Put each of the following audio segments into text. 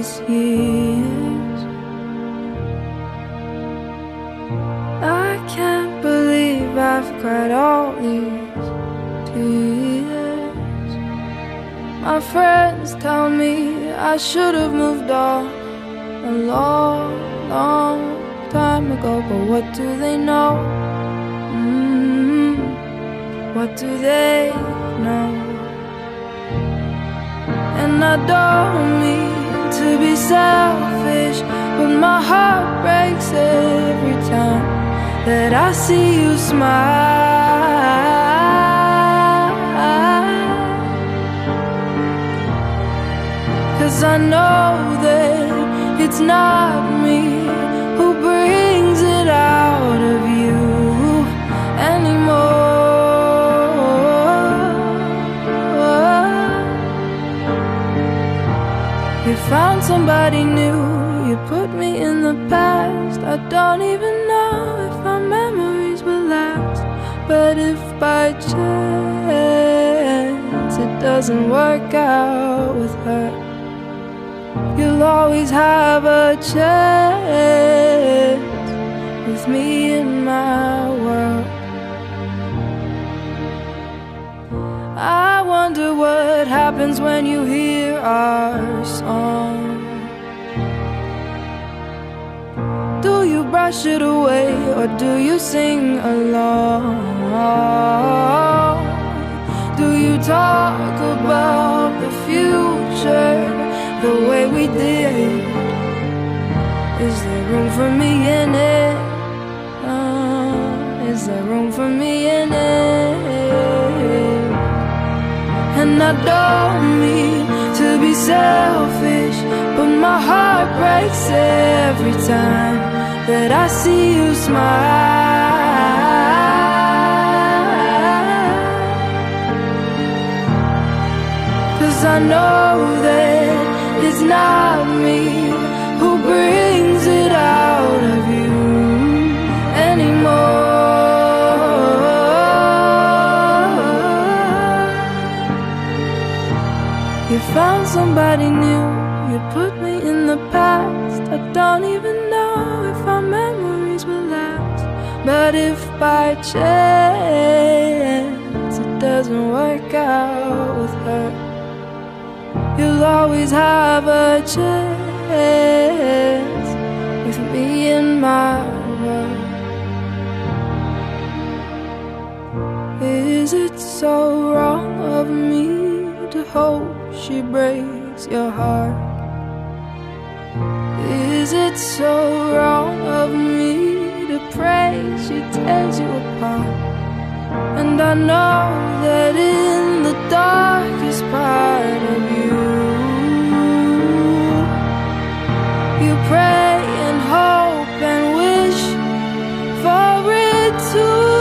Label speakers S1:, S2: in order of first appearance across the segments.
S1: these years. I can't believe I've cried all these tears. My friends tell me I should have moved on a long, long time ago, but what do they know? What do they know? And I don't mean to be selfish, but my heart breaks every time that I see you smile. 'Cause I know that it's not me who brings it out of you anymore. You found somebody new, you put me in the past. I don't even know if our memories will last. But if by chance it doesn't work out with her, you'll always have a chance with me in my world. I wonder what happens when you hear our song. Do you brush it away or do you sing along? Do you talk about the future the way we did? Is there room for me in it? Is there room for me in it? And I don't mean to be selfish, but my heart breaks every time that I see you smile. 'Cause I know that it's not me who brings it out of you anymore. You found somebody new, you put me in the past. I don't even know if our memories will last. But if by chance it doesn't work out with her, you'll always have a chance with me in my world. Is it so wrong of me to hope she breaks your heart? Is it so wrong of me to pray she tears you apart? And I know that in the darkest part of you, you pray and hope and wish for it too.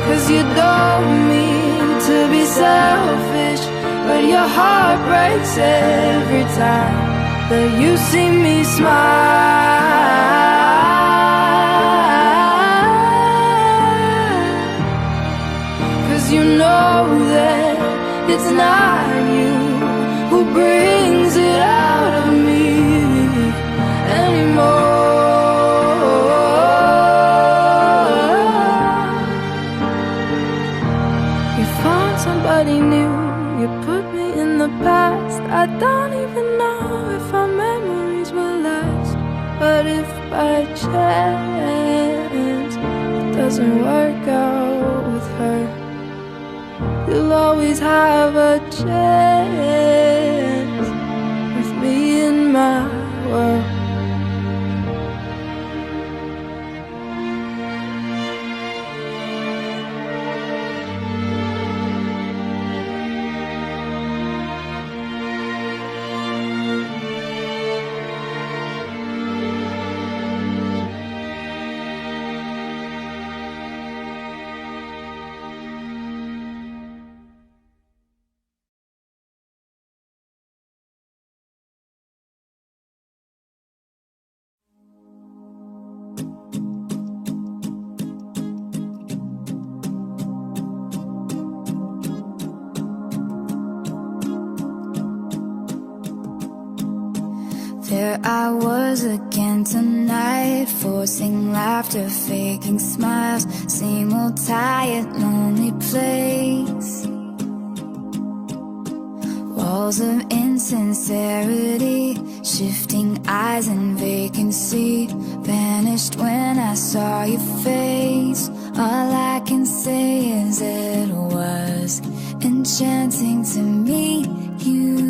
S1: 'Cause you don't mean to be selfish, but your heart breaks every time that you see me smile. 'Cause you know that it's not you who brings it out of me anymore. You found somebody new, you put me in the past. I don't even know if our memories will last. But if by chance it doesn't work out with her, you'll always have a chance with me in my world.
S2: Here I was again tonight, forcing laughter, faking smiles. Same old tired, lonely place. Walls of insincerity, shifting eyes and vacancy. Vanished when I saw your face. All I can say is it was enchanting to meet you.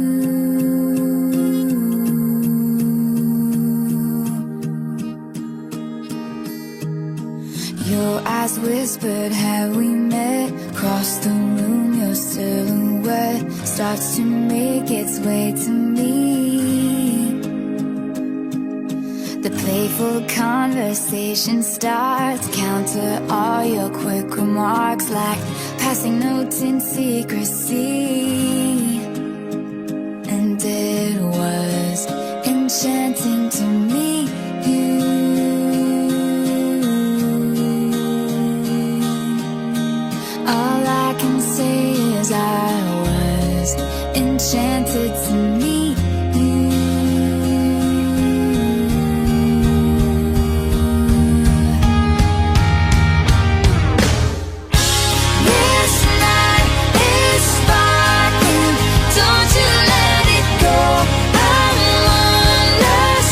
S2: Your eyes whispered, have we met? Across the room, your silhouette starts to make its way to me. The playful conversation starts, counter all your quick remarks like passing notes in secrecy. And it was enchanting to meet you. All I can say is I was enchanted to meet you. This night is sparkling, don't you let it go. I'm wondering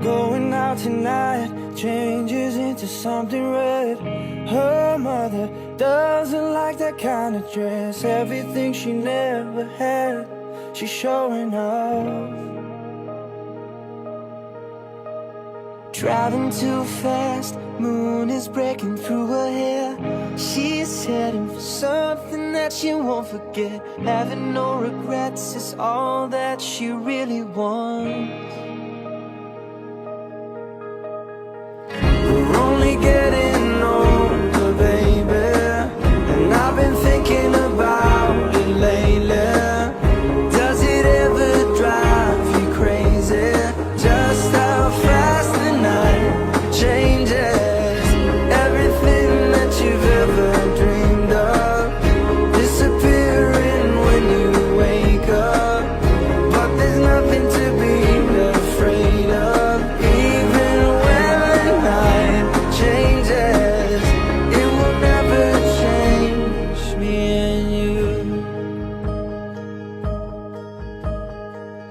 S3: Going out tonight changes into something red. Her mother doesn't like that kind of dress. Everything she never had, she's showing off. Driving too fast, moon is breaking through her hair. She's heading for something that she won't forget. Having no regrets is all that she really wants. We're only getting older, baby, and I've been thinking about it lately. Does it ever drive you crazy? Just how fast the night changes. Everything that you've ever dreamed of disappearing when you wake up. But there's nothing to be afraid of. Even when the night changes, it will never change me and you.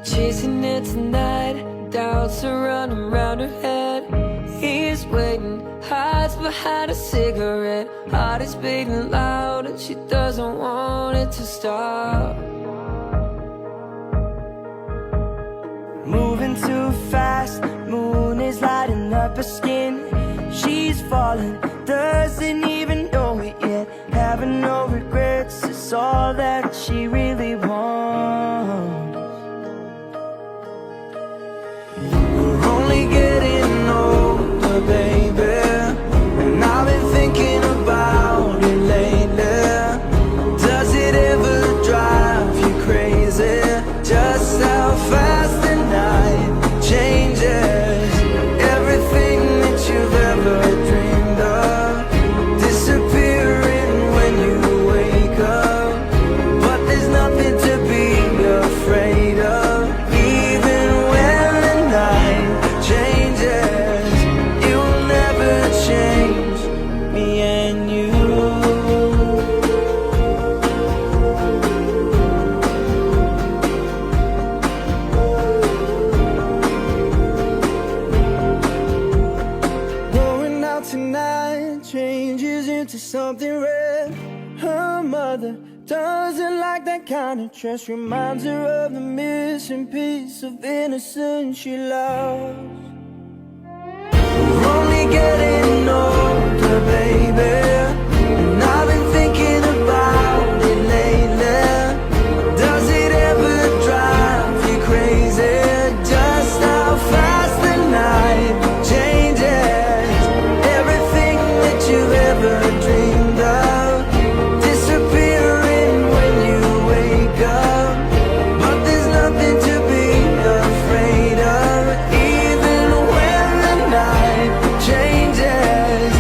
S3: Chasing it tonight, doubts are running round her head. He's waiting, hides behind a cigarette. Heart is beating loud and she doesn't want it to stop. Moving too fast, moon is lighting up her skin. She's falling, doesn't even know it yet. Having no regrets is all that she really wants. We're only getting older, baby, and I've been thinking about it lately. Does it ever drive you crazy? Just how fast the night changes. Everything that you've ever dreamed of disappearing when you wake up. But there's nothing to be afraid of. Even when the night changes, it will never change me and you. Going out tonight changes into something red. Her mother doesn't like that kind of dress. Reminds her of the missing piece of innocence she lost. We're only getting older, baby, and I've been thinking about it lately. Does it ever drive you crazy? Just how fast the night changes. Everything that you've ever dreamed of disappearing when you wake up. But there's nothing to be afraid of. Even when the night changes,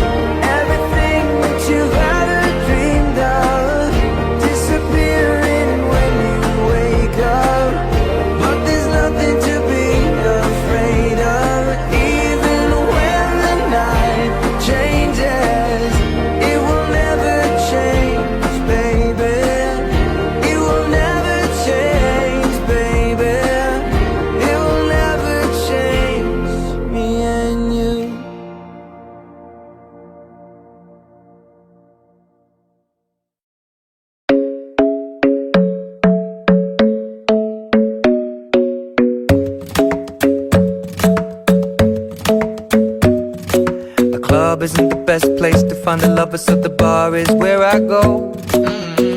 S3: everything that you've ever dreamed of disappearing when you wake up. But there's nothing to be afraid of. Even when the night changes, it will never change, baby. It will never change, baby. It will never change me and you.
S4: The club isn't the best place to find the lovers, so the bar is where I go.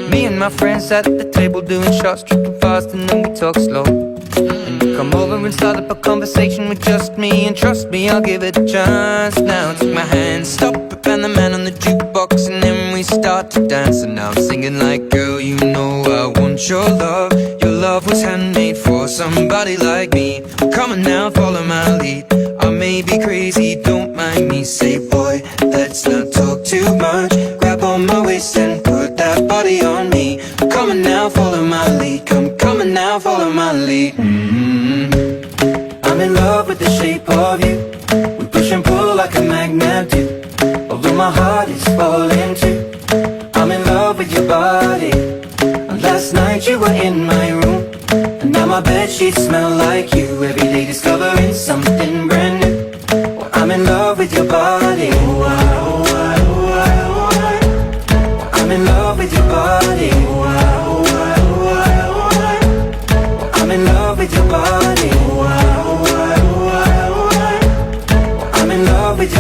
S4: Me and my friends at the table doing shots, tripping fast, and then we talk slow. And you come over and start up a conversation with just me, and trust me, I'll give it a chance. Now take my hand, stop it, and the man on the jukebox, and then we start to dance. And now I'm singing like, girl, you know I want your love. Your love was handmade for somebody like me. Come on now, follow my lead. I may be crazy, don't mind me. Say, boy, let's not talk too much. Grab on my waist and put that body on me. Come on now, follow my lead. Come on now, follow my lead. I'm in love with the shape of you. We push and pull like a magnet do. Although my heart is falling too. I'm in love with your body. And last night you were in my room, and now my bedsheets smell like you. Every day discovering something brand new.